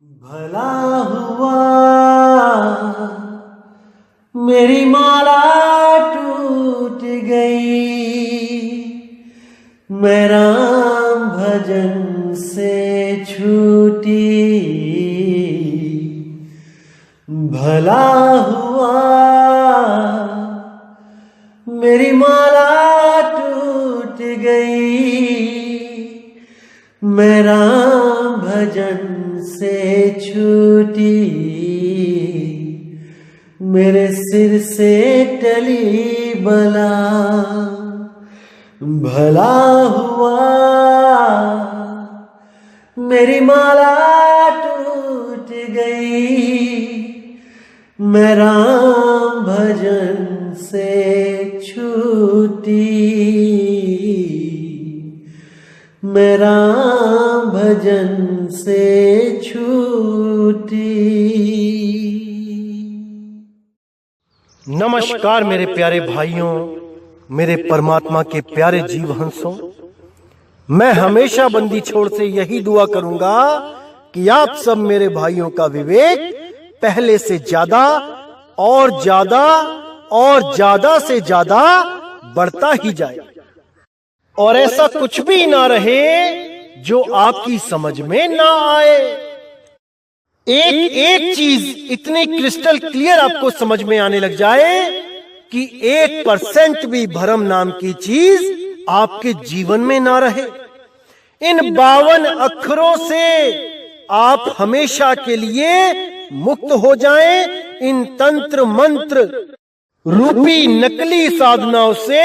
भला हुआ मेरी माला टूट गई, मैं राम भजन से छूटी। भला हुआ मेरी माला टूट गई, मैं राम भजन से छूटी। मेरे सिर से टली बला, भला हुआ मेरी माला टूट गई, मैं राम भजन से छूटी। मैं राम भजन से छूटी। नमस्कार मेरे प्यारे भाइयों, मेरे परमात्मा के प्यारे जीव हंसों। मैं हमेशा बंदी छोड़ से यही दुआ करूंगा कि आप सब मेरे भाइयों का विवेक पहले से ज्यादा और ज्यादा और ज्यादा से ज्यादा बढ़ता ही जाए, और ऐसा कुछ भी ना रहे जो आपकी समझ में ना आए। एक एक चीज इतनी क्रिस्टल क्लियर आपको समझ में आने लग जाए कि 1% भी भ्रम नाम की चीज आपके जीवन में ना रहे। इन 52 अक्षरों से आप हमेशा के लिए मुक्त हो जाएं। इन तंत्र मंत्र रूपी नकली साधनाओं से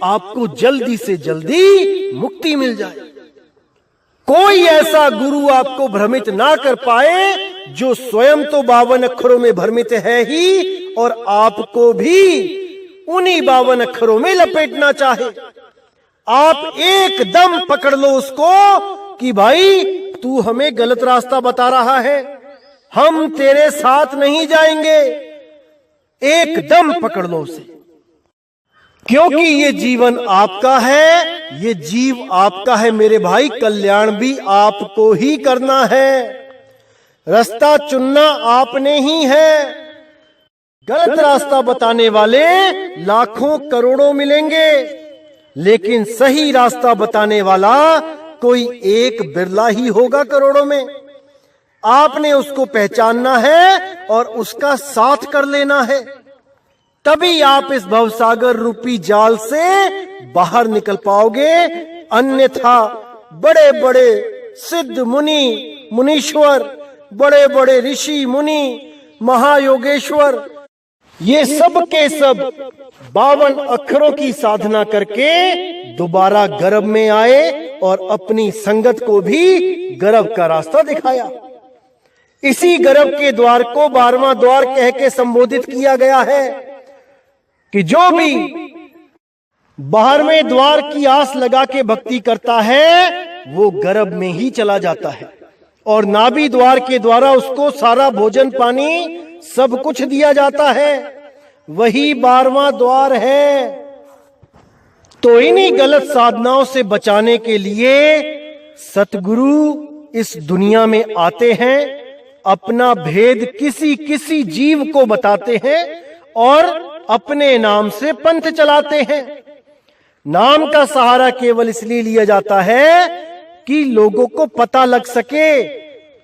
आपको जल्दी से जल्दी मुक्ति मिल जाए। कोई ऐसा गुरु आपको भ्रमित ना कर पाए जो स्वयं तो 52 अक्षरों में भ्रमित है ही, और आपको भी उन्हीं 52 अक्षरों में लपेटना चाहे। आप एकदम पकड़ लो उसको कि भाई तू हमें गलत रास्ता बता रहा है, हम तेरे साथ नहीं जाएंगे। एकदम पकड़ लो उसे, क्योंकि ये जीवन आपका है, ये जीव आपका है मेरे भाई। कल्याण भी आपको ही करना है, रास्ता चुनना आपने ही है। गलत रास्ता बताने वाले लाखों करोड़ों मिलेंगे, लेकिन सही रास्ता बताने वाला कोई एक बिरला ही होगा करोड़ों में। आपने उसको पहचानना है और उसका साथ कर लेना है, तभी आप इस भवसागर रूपी जाल से बाहर निकल पाओगे। अन्यथा बड़े बड़े सिद्ध मुनि मुनीश्वर, बड़े बड़े ऋषि मुनि महायोगेश्वर, ये सब के सब 52 अक्षरों की साधना करके दोबारा गर्भ में आए और अपनी संगत को भी गर्भ का रास्ता दिखाया। इसी गर्भ के द्वार को 12वां द्वार कह के संबोधित किया गया है कि जो भी 12वें द्वार की आस लगा के भक्ति करता है वो गर्भ में ही चला जाता है, और नाभि द्वार के द्वारा उसको सारा भोजन पानी सब कुछ दिया जाता है। वही 12वां द्वार है। तो इन्हीं गलत साधनाओं से बचाने के लिए सतगुरु इस दुनिया में आते हैं, अपना भेद किसी किसी जीव को बताते हैं और अपने नाम से पंथ चलाते हैं। नाम का सहारा केवल इसलिए लिया जाता है कि लोगों को पता लग सके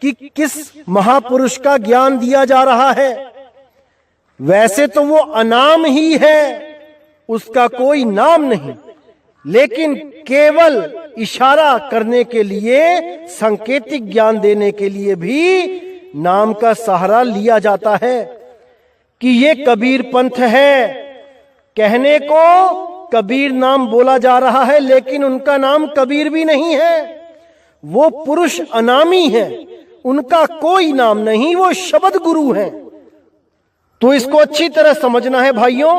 कि किस महापुरुष का ज्ञान दिया जा रहा है। वैसे तो वो अनाम ही है, उसका कोई नाम नहीं, लेकिन केवल इशारा करने के लिए, सांकेतिक ज्ञान देने के लिए भी नाम का सहारा लिया जाता है कि ये कबीर पंथ है। कहने को कबीर नाम बोला जा रहा है, लेकिन उनका नाम कबीर भी नहीं है। वो पुरुष अनामी है, उनका कोई नाम नहीं, वो शब्द गुरु हैं। तो इसको अच्छी तरह समझना है भाइयों,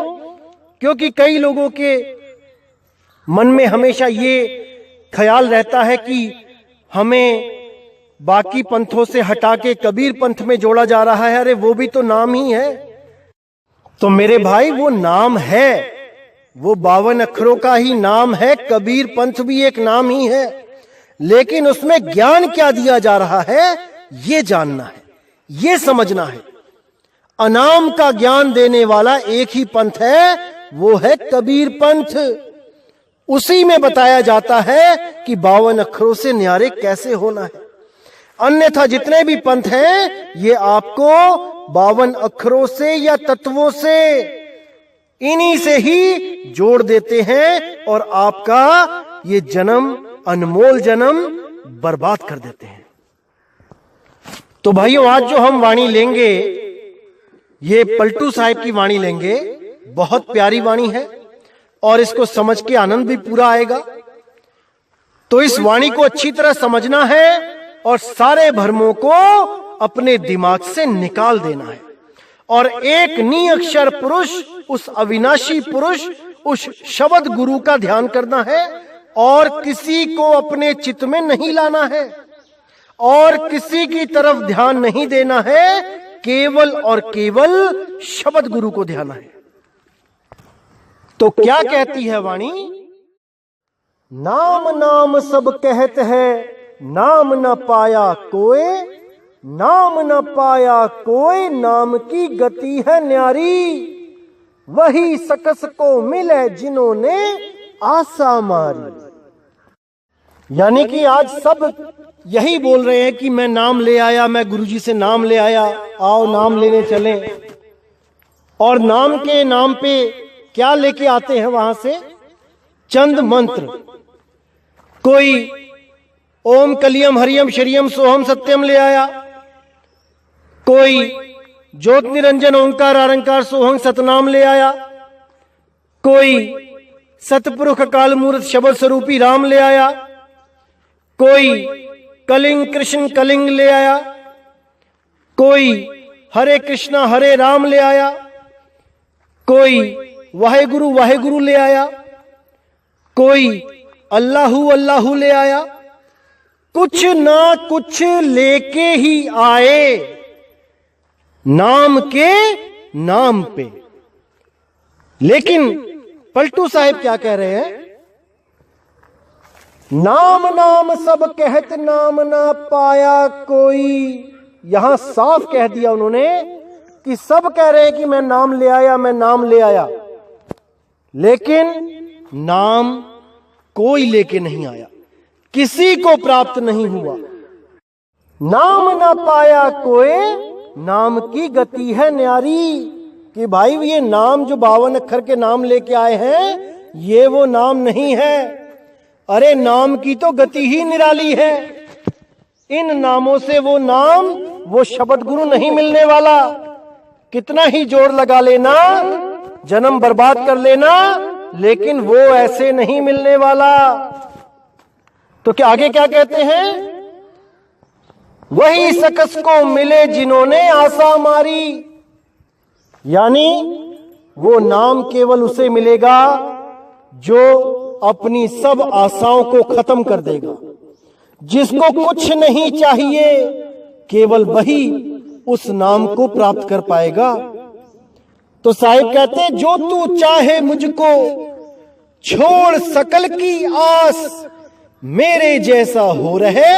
क्योंकि कई लोगों के मन में हमेशा ये ख्याल रहता है कि हमें बाकी पंथों से हटा के कबीर पंथ में जोड़ा जा रहा है। अरे वो भी तो नाम ही है। तो मेरे भाई वो नाम है, वो 52 अक्षरों का ही नाम है। कबीर पंथ भी एक नाम ही है, लेकिन उसमें ज्ञान क्या दिया जा रहा है ये जानना है, ये समझना है। अनाम का ज्ञान देने वाला एक ही पंथ है, वो है कबीर पंथ। उसी में बताया जाता है कि 52 अक्षरों से न्यारे कैसे होना है। अन्यथा जितने भी पंथ हैं ये आपको 52 अक्षरों से या तत्वों से, इन्हीं से ही जोड़ देते हैं और आपका ये जन्म, अनमोल जन्म बर्बाद कर देते हैं। तो भाइयों, आज जो हम वाणी लेंगे ये पलटू साहिब की वाणी लेंगे। बहुत प्यारी वाणी है और इसको समझ के आनंद भी पूरा आएगा। तो इस वाणी को अच्छी तरह समझना है और सारे भ्रमों को अपने दिमाग से निकाल देना है और एक निअक्षर पुरुष, उस अविनाशी पुरुष, उस शब्द गुरु का ध्यान करना है और किसी को अपने चित्त में नहीं लाना है और किसी की तरफ ध्यान नहीं देना है, केवल और केवल शब्द गुरु को ध्यान है। तो क्या कहती है वाणी? नाम नाम सब कहत है, नाम न पाया कोई, नाम न पाया कोई, नाम की गति है न्यारी, वही सकस को मिले जिन्होंने आशा मारी। यानी कि आज सब यही बोल रहे हैं कि मैं नाम ले आया, मैं गुरुजी से नाम ले आया, आओ नाम लेने चलें। और नाम के नाम पे क्या लेके आते हैं वहां से? चंद मंत्र। कोई ओम कलियम हरियम शरियम सोहम सत्यम ले आया, कोई ज्योत निरंजन ओंकार आरंकार सोहम सतनाम ले आया, कोई सतपुरुष काल मूर्त शब्द स्वरूपी राम ले आया, कोई कलिंग कृष्ण कलिंग ले आया, कोई हरे कृष्णा हरे राम ले आया, कोई वाहेगुरु ले आया, कोई अल्लाहू अल्लाहू ले आया। कुछ ना कुछ लेके ही आए नाम के नाम पे। लेकिन पलटू साहिब क्या कह रहे हैं? नाम नाम सब कहत, नाम ना पाया कोई। यहां साफ कह दिया उन्होंने कि सब कह रहे हैं कि मैं नाम ले आया, मैं नाम ले आया, लेकिन नाम कोई लेके नहीं आया, किसी को प्राप्त नहीं हुआ। नाम ना पाया कोई, नाम की गति है न्यारी। कि भाई ये नाम जो 52 अक्षर के नाम लेके आए हैं ये वो नाम नहीं है। अरे नाम की तो गति ही निराली है। इन नामों से वो नाम, वो शब्द गुरु नहीं मिलने वाला। कितना ही जोर लगा लेना, जन्म बर्बाद कर लेना, लेकिन वो ऐसे नहीं मिलने वाला। तो क्या आगे क्या कहते हैं? वही सकस को मिले जिन्होंने आशा मारी। यानी वो नाम केवल उसे मिलेगा जो अपनी सब आशाओं को खत्म कर देगा। जिसको कुछ नहीं चाहिए, केवल वही उस नाम को प्राप्त कर पाएगा। तो साहिब कहते हैं, जो तू चाहे मुझको छोड़ सकल की आस, मेरे जैसा हो रहे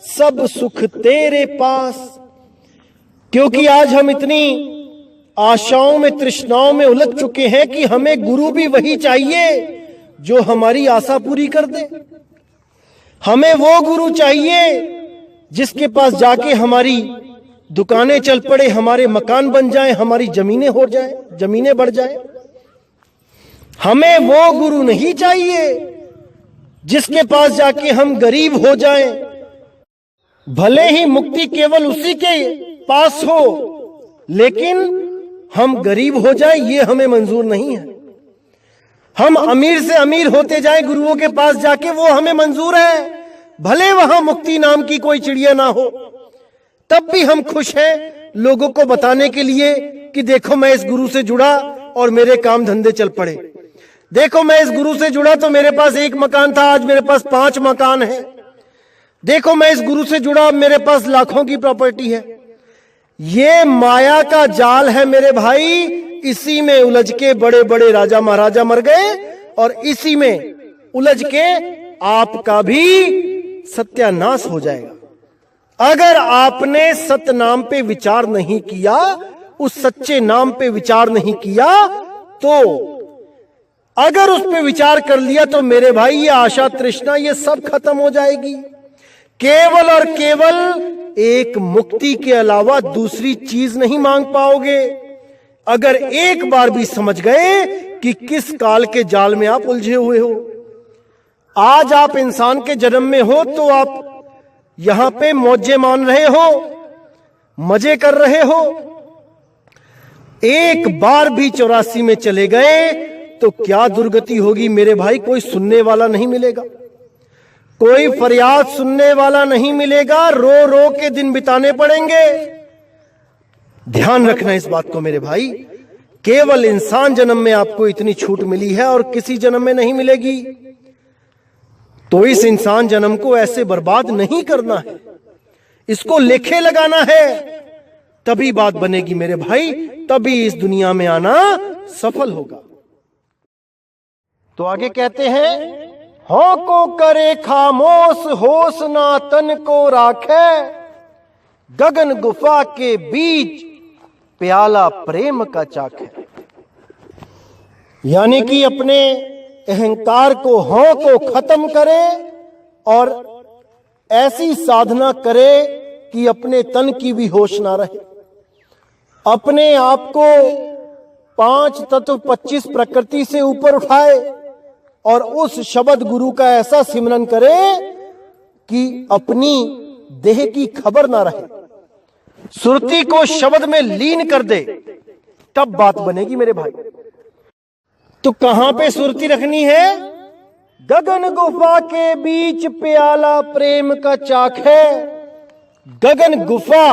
सब सुख तेरे पास। क्योंकि आज हम इतनी आशाओं में, तृष्णाओं में उलझ चुके हैं कि हमें गुरु भी वही चाहिए जो हमारी आशा पूरी कर दे। हमें वो गुरु चाहिए जिसके पास जाके हमारी दुकानें चल पड़े, हमारे मकान बन जाएं, हमारी जमीनें हो जाएं, जमीनें बढ़ जाएं। हमें वो गुरु नहीं चाहिए जिसके पास जाके हम गरीब हो जाएं। भले ही मुक्ति केवल उसी के पास हो, लेकिन हम गरीब हो जाएं ये हमें मंजूर नहीं है। हम अमीर से अमीर होते जाएं गुरुओं के पास जाके, वो हमें मंजूर है। भले वहां मुक्ति नाम की कोई चिड़िया ना हो, तब भी हम खुश हैं लोगों को बताने के लिए कि देखो मैं इस गुरु से जुड़ा और मेरे काम धंधे चल पड़े। देखो मैं इस गुरु से जुड़ा तो मेरे पास 1 मकान था, आज मेरे पास 5 मकान है। देखो मैं इस गुरु से जुड़ा, मेरे पास लाखों की प्रॉपर्टी है। ये माया का जाल है मेरे भाई। इसी में उलझ के बड़े बड़े राजा महाराजा मर गए और इसी में उलझ के आपका भी सत्यानाश हो जाएगा। अगर आपने सत्य नाम पे विचार नहीं किया, उस सच्चे नाम पे विचार नहीं किया, तो अगर उस पे विचार कर लिया तो मेरे भाई ये आशा तृष्णा ये सब खत्म हो जाएगी। केवल और केवल एक मुक्ति के अलावा दूसरी चीज नहीं मांग पाओगे। अगर एक बार भी समझ गए कि किस काल के जाल में आप उलझे हुए हो। आज आप इंसान के जन्म में हो तो आप यहां पे मौजे मान रहे हो, मजे कर रहे हो। एक बार भी 84 में चले गए तो क्या दुर्गति होगी मेरे भाई। कोई सुनने वाला नहीं मिलेगा, कोई फरियाद सुनने वाला नहीं मिलेगा, रो रो के दिन बिताने पड़ेंगे। ध्यान रखना इस बात को मेरे भाई। केवल इंसान जन्म में आपको इतनी छूट मिली है और किसी जन्म में नहीं मिलेगी। तो इस इंसान जन्म को ऐसे बर्बाद नहीं करना है, इसको लेखे लगाना है, तभी बात बनेगी मेरे भाई, तभी इस दुनिया में आना सफल होगा। तो आगे कहते हैं, हो को करे खामोश होश ना तन को राखे, गगन गुफा के बीच प्याला प्रेम का चाखे। यानी कि अपने अहंकार को, हों को खत्म करे और ऐसी साधना करे कि अपने तन की भी होश ना रहे। अपने आप को 5 तत्व 25 प्रकृति से ऊपर उठाए और उस शब्द गुरु का ऐसा सिमरन करे कि अपनी देह की खबर ना रहे। सुरती को शब्द में लीन कर दे, तब बात बनेगी मेरे भाई। तो कहां पे सुरती रखनी है? गगन गुफा के बीच प्याला प्रेम का चाख है। गगन गुफा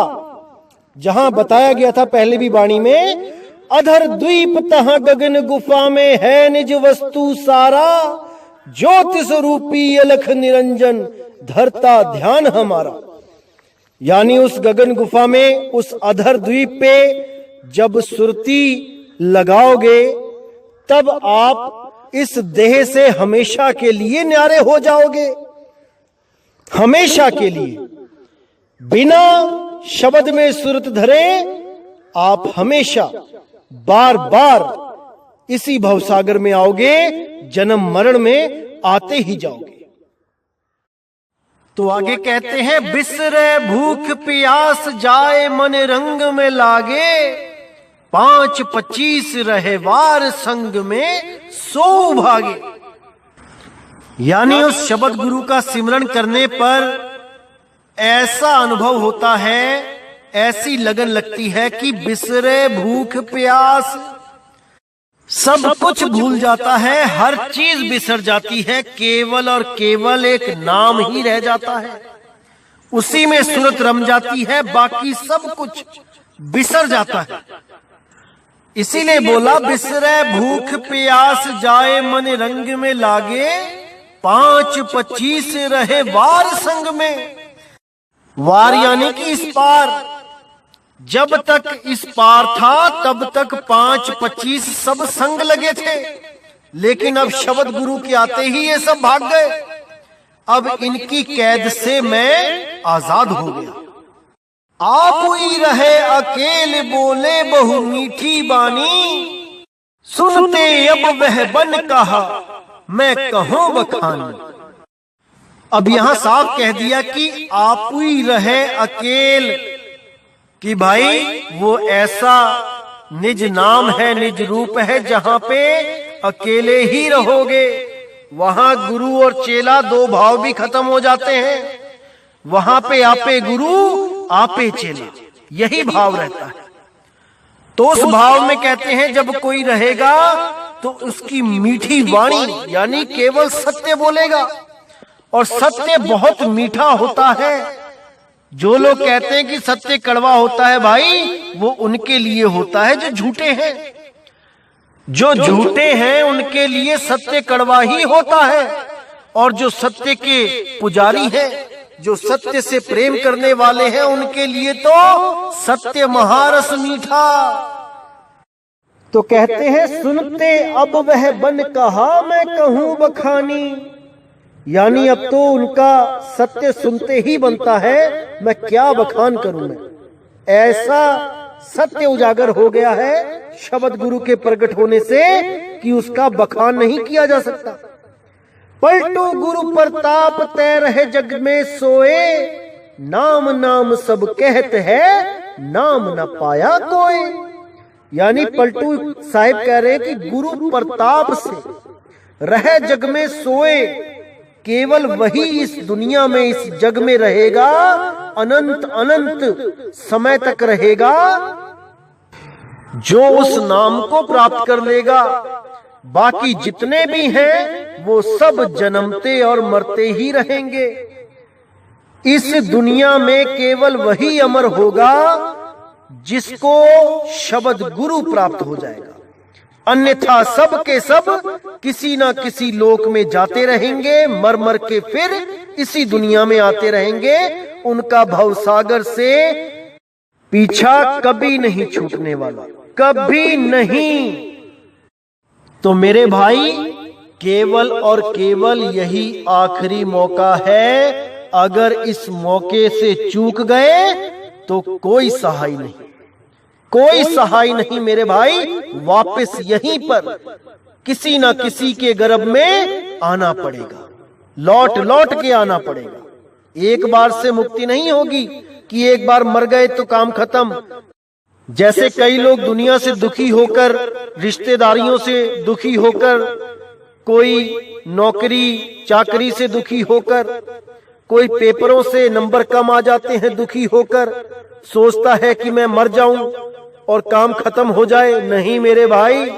जहां बताया गया था पहले भी वाणी में, अधर द्वीप तहां गगन गुफा में है निज वस्तु सारा, ज्योतिष रूपी अलख निरंजन धरता ध्यान हमारा। यानी उस गगन गुफा में, उस अधर द्वीप पे जब सुरती लगाओगे तब आप इस देह से हमेशा के लिए न्यारे हो जाओगे। हमेशा के लिए बिना शब्द में सुरत धरे आप हमेशा बार बार इसी भवसागर में आओगे, जन्म मरण में आते ही जाओगे। तो आगे कहते हैं, बिसरे भूख प्यास जाए मन रंग में लागे, 5-25 रहे वार संग में सो भागे। यानी उस शब्द गुरु का सिमरन करने पर ऐसा अनुभव होता है, ऐसी लगन लगती है कि बिसरे भूख प्यास, सब कुछ भूल जाता है, हर चीज बिसर जाती है, केवल और केवल एक नाम ही रह जाता है। उसी में सूरत रम जाती है, बाकी सब कुछ बिसर जाता है। इसीलिए बोला, बिसरे भूख प्यास जाए मन रंग में लागे, 5-25 रहे वार संग में। वार यानी कि इस पार, जब तक इस पार था तब तक 5-25 सब संग लगे थे, लेकिन अब शब्द गुरु के आते ही ये सब भाग गए। अब इनकी कैद से मैं आजाद हो गया। आप ही रहे अकेले बोले बहु मीठी बानी, सुनते अब वह बन कहा मैं कहूं बखानी। अब यहां साफ कह दिया कि आप ही रहे अकेल, कि भाई वो ऐसा निज नाम है, निज रूप है, जहां पे अकेले ही रहोगे। वहां गुरु और चेला दो भाव भी खत्म हो जाते हैं। वहां पे आपे गुरु आपे चेला, यही भाव रहता है। तो उस भाव में कहते हैं जब कोई रहेगा तो उसकी मीठी वाणी, यानी केवल सत्य बोलेगा, और सत्य बहुत मीठा होता है। जो लोग कहते हैं कि सत्य कड़वा होता है, भाई वो उनके लिए होता है जो झूठे हैं। जो झूठे हैं उनके लिए सत्य कड़वा ही होता है, और जो सत्य के पुजारी हैं, जो सत्य से प्रेम करने वाले हैं, उनके लिए तो सत्य महारस मीठा। तो कहते हैं, सुनते अब वह बन कहा मैं कहूं बखानी, यानी अब तो उनका सत्य सुनते ही बनता है, मैं क्या बखान करूं मैं। ऐसा सत्य उजागर हो गया है शब्द गुरु के प्रकट होने से कि उसका बखान नहीं किया जा सकता। पलटू गुरु प्रताप तय रहे जग में सोए, नाम नाम सब कहते हैं नाम न पाया कोई। यानी पलटू साहिब कह रहे हैं कि गुरु प्रताप से रहे जग में सोए, केवल वही इस दुनिया में इस जग में रहेगा, अनंत अनंत समय तक रहेगा, जो उस नाम को प्राप्त कर लेगा। बाकी जितने भी हैं वो सब जन्मते और मरते ही रहेंगे। इस दुनिया में केवल वही अमर होगा जिसको शब्द गुरु प्राप्त हो जाएगा, अन्यथा सब के सब किसी ना किसी लोक में जाते रहेंगे, मर मर के फिर इसी दुनिया में आते रहेंगे। उनका भवसागर से पीछा कभी नहीं छूटने वाला, कभी नहीं। तो मेरे भाई, केवल और केवल यही आखिरी मौका है। अगर इस मौके से चूक गए तो कोई सहाय नहीं, कोई सहाय नहीं मेरे भाई। वापस यहीं पर किसी ना किसी के गर्भ में आना पड़ेगा, लौट लौट के आना पड़ेगा। एक बार से मुक्ति नहीं होगी कि एक बार मर गए तो काम खत्म। जैसे कई लोग दुनिया से दुखी होकर, रिश्तेदारियों से दुखी होकर, कोई नौकरी चाकरी से दुखी होकर, कोई पेपरों से नंबर कम आ जाते हैं दुखी होकर, सोचता है कि मैं मर जाऊं और काम खत्म हो जाए। नहीं मेरे भाई,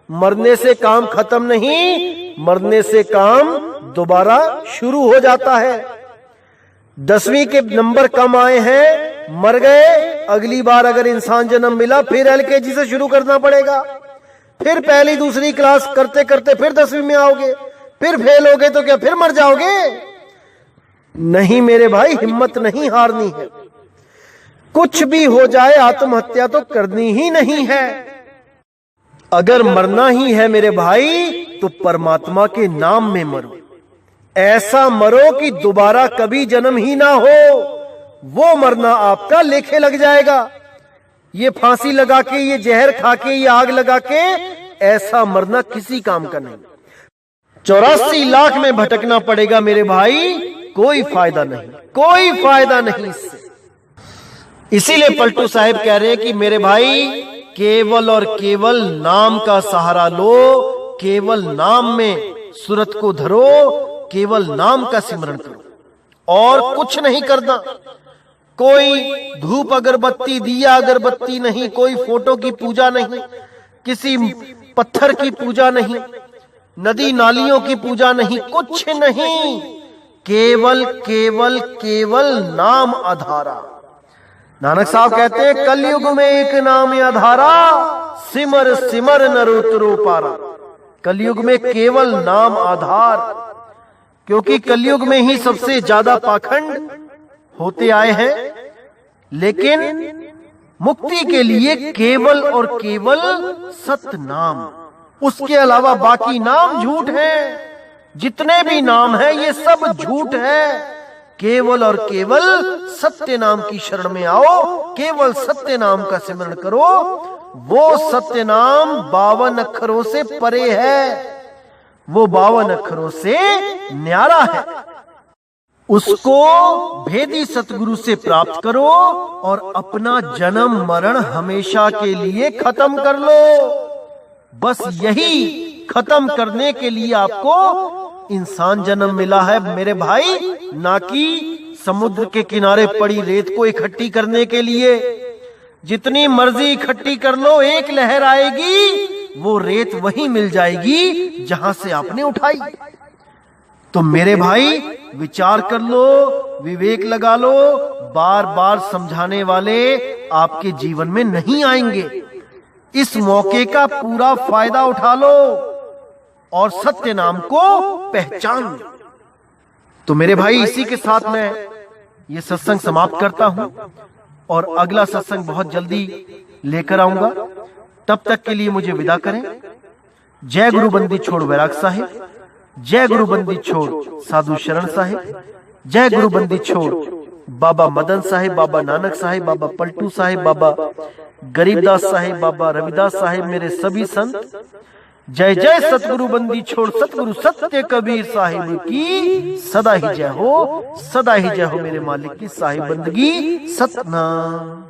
मरने से काम खत्म नहीं, मरने से काम दोबारा शुरू हो जाता है। 10वीं के नंबर कम आए हैं, मर गए, अगली बार अगर इंसान जन्म मिला फिर LKG से शुरू करना पड़ेगा, फिर पहली दूसरी क्लास करते करते फिर 10वीं में आओगे, फिर फेल होगे तो क्या फिर मर जाओगे? नहीं मेरे भाई, हिम्मत नहीं हारनी है। कुछ भी हो जाए आत्महत्या तो करनी ही नहीं है। अगर मरना ही है मेरे भाई तो परमात्मा के नाम में मरो, ऐसा मरो कि दोबारा कभी जन्म ही ना हो। वो मरना आपका लेखे लग जाएगा। ये फांसी लगा के, ये जहर खा के, ये आग लगा के, ऐसा मरना किसी काम का नहीं। 84 लाख में भटकना पड़ेगा मेरे भाई, कोई फायदा नहीं, कोई फायदा नहीं इससे। इसीलिए पलटू साहिब कह रहे हैं कि मेरे भाई, केवल और केवल नाम का सहारा लो, केवल नाम में सूरत को धरो, केवल नाम का सिमरन करो और कुछ नहीं करना। कोई धूप अगरबत्ती, दिया अगरबत्ती नहीं, कोई फोटो की पूजा नहीं, किसी पत्थर की पूजा नहीं, नदी नालियों की पूजा नहीं, कुछ नहीं। केवल केवल केवल नाम आधारा। नानक साहब कहते हैं, कलयुग में एक नाम आधारा, सिमर सिमर नर उतरो पारा। कलयुग में केवल नाम आधार, क्योंकि कलयुग में ही सबसे ज्यादा पाखंड होते आए हैं। लेकिन मुक्ति के लिए केवल और केवल सत्य नाम, उसके अलावा बाकी नाम झूठ है। जितने भी नाम है ये सब झूठ है। केवल और केवल सत्य नाम की शरण में आओ, केवल सत्य नाम का सिमरण करो। वो सत्य नाम 52 अक्षरों से परे है, वो 52 अक्षरों से न्यारा है। उसको भेदी सतगुरु से प्राप्त करो और अपना जन्म मरण हमेशा के लिए खत्म कर लो। बस यही खत्म करने के लिए आपको इंसान जन्म मिला है मेरे भाई, ना कि समुद्र के किनारे पड़ी रेत को इकट्ठी करने के लिए। जितनी मर्जी इकट्ठी कर लो, एक लहर आएगी, वो रेत वहीं मिल जाएगी जहां से आपने उठाई। तो मेरे भाई, विचार कर लो, विवेक लगा लो। बार बार समझाने वाले आपके जीवन में नहीं आएंगे। इस मौके का पूरा फायदा उठा लो और सत्य नाम को पहचान लो। तो मेरे भाई, इसी के साथ मैं ये सत्संग समाप्त करता हूं और अगला सत्संग बहुत जल्दी लेकर आऊंगा। तब तक के लिए मुझे विदा करें। जय गुरु बंदी छोड़ वैराग साहिब। जय गुरु बंदी छोड़ साधु शरण साहिब, जय गुरु बंदी छोड़ बाबा मदन साहिब, बाबा नानक साहिब, बाबा पलटू साहिब, बाबा गरीबदास साहिब, बाबा रविदास साहिब, मेरे सभी संत। जय जय सतगुरु बंदी छोड़ सतगुरु सत्य कबीर साहिब की सदा ही जय हो, सदा ही जय हो मेरे मालिक की साहिब बंदगी सतनाम।